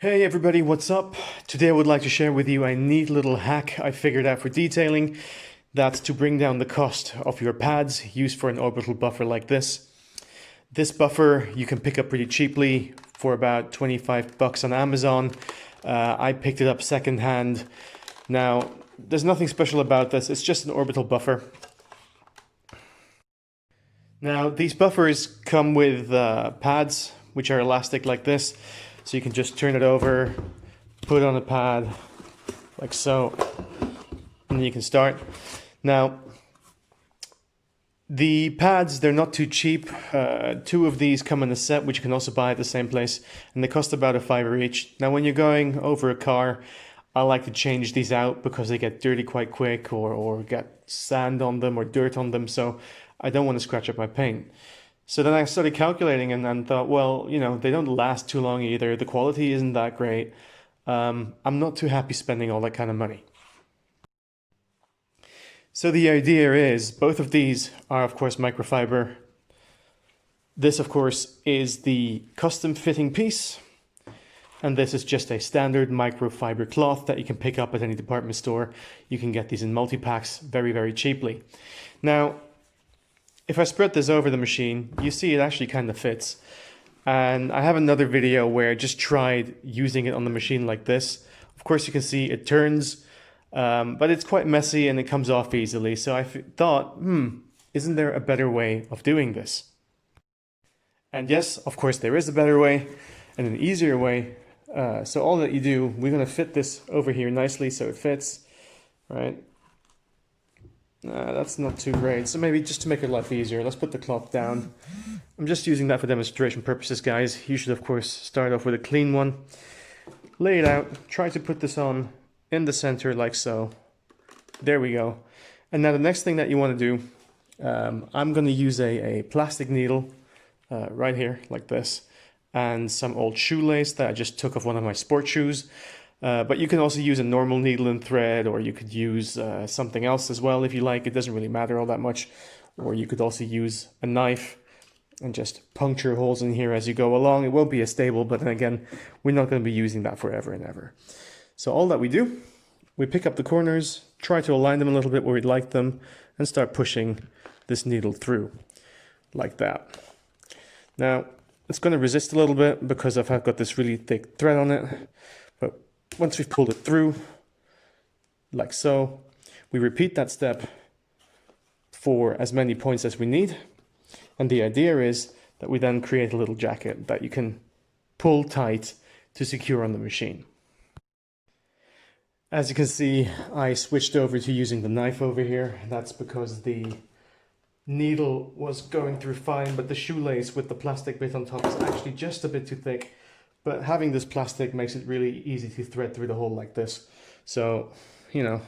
Hey everybody, what's up? Today I would like to share with you a neat little hack I figured out for detailing. That's to bring down the cost of your pads used for an orbital buffer like this. This buffer you can pick up pretty cheaply for about 25 bucks on Amazon. I picked it up secondhand. Now, there's nothing special about this, it's just an orbital buffer. Now, these buffers come with pads which are elastic like this. So you can just turn it over, put it on a pad, like so, and then you can start. Now, the pads, they're not too cheap. Two of these come in a set, which you can also buy at the same place, and they cost about $5 each. Now, when you're going over a car, I like to change these out because they get dirty quite quick or get sand on them or dirt on them, so I don't want to scratch up my paint. So then I started calculating and thought, well, you know, they don't last too long either. The quality isn't that great. I'm not too happy spending all that kind of money. So the idea is both of these are, of course, microfiber. This, of course, is the custom fitting piece. And this is just a standard microfiber cloth that you can pick up at any department store. You can get these in multi-packs very, very cheaply. Now, if I spread this over the machine, you see it actually kind of fits. And I have another video where I just tried using it on the machine like this. Of course, you can see it turns, but it's quite messy and it comes off easily. So I thought, isn't there a better way of doing this? And yes, of course, there is a better way and an easier way. So all that you do, we're going to fit this over here nicely so it fits, right? That's not too great. So maybe just to make it life easier, let's put the cloth down. I'm just using that for demonstration purposes, guys. You should, of course, start off with a clean one. Lay it out. Try to put this on in the center like so. There we go. And now the next thing that you want to do, I'm going to use a plastic needle right here like this and some old shoelace that I just took off one of my sport shoes. But you can also use a normal needle and thread, or you could use something else as well if you like. It doesn't really matter all that much. Or you could also use a knife and just puncture holes in here as you go along. It won't be as stable, but then again, we're not going to be using that forever and ever. So all that we do, we pick up the corners, try to align them a little bit where we'd like them, and start pushing this needle through like that. Now, it's going to resist a little bit because I've got this really thick thread on it. But once we've pulled it through, like so, we repeat that step for as many points as we need. And the idea is that we then create a little jacket that you can pull tight to secure on the machine. As you can see, I switched over to using the knife over here. That's because the needle was going through fine, but the shoelace with the plastic bit on top is actually just a bit too thick. But having this plastic makes it really easy to thread through the hole like this. So, you know,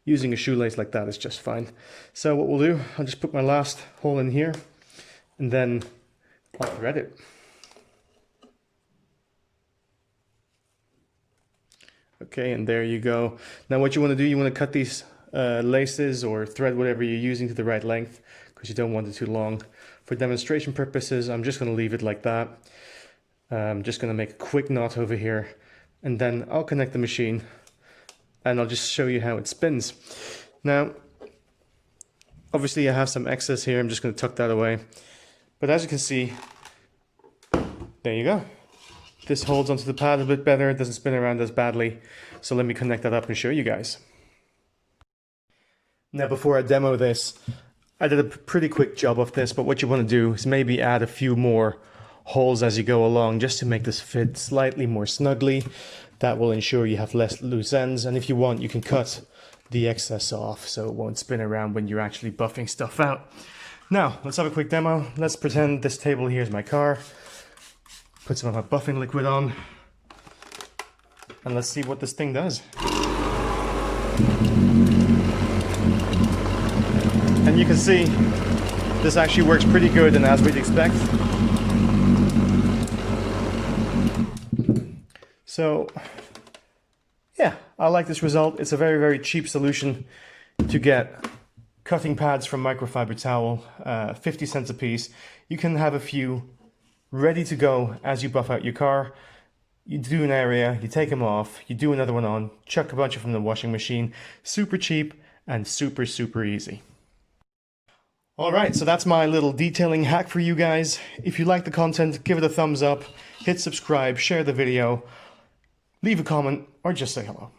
using a shoelace like that is just fine. So what we'll do, I'll just put my last hole in here and then I'll thread it. Okay, and there you go. Now what you want to do, you want to cut these laces or thread whatever you're using to the right length because you don't want it too long. For demonstration purposes, I'm just going to leave it like that. I'm just going to make a quick knot over here and then I'll connect the machine and I'll just show you how it spins. Now, obviously I have some excess here. I'm just going to tuck that away. But as you can see, there you go. This holds onto the pad a bit better. It doesn't spin around as badly. So let me connect that up and show you guys. Now, before I demo this, I did a pretty quick job of this, but what you want to do is maybe add a few more holes as you go along just to make this fit slightly more snugly. That will ensure you have less loose ends, and if you want you can cut the excess off so it won't spin around when you're actually buffing stuff out. Now let's have a quick demo. Let's pretend this table here is my car. Put some of my buffing liquid on and let's see what this thing does. And you can see this actually works pretty good, and as we'd expect. So yeah, I like this result. It's a very, very cheap solution to get cutting pads from microfiber towel, 50 cents a piece. You can have a few ready to go as you buff out your car. you do an area, you take them off, you do another one on, chuck a bunch of them in the washing machine. Super cheap and super, super easy. Alright, so that's my little detailing hack for you guys. If you like the content, give it a thumbs up, hit subscribe, share the video, leave a comment, or just say hello.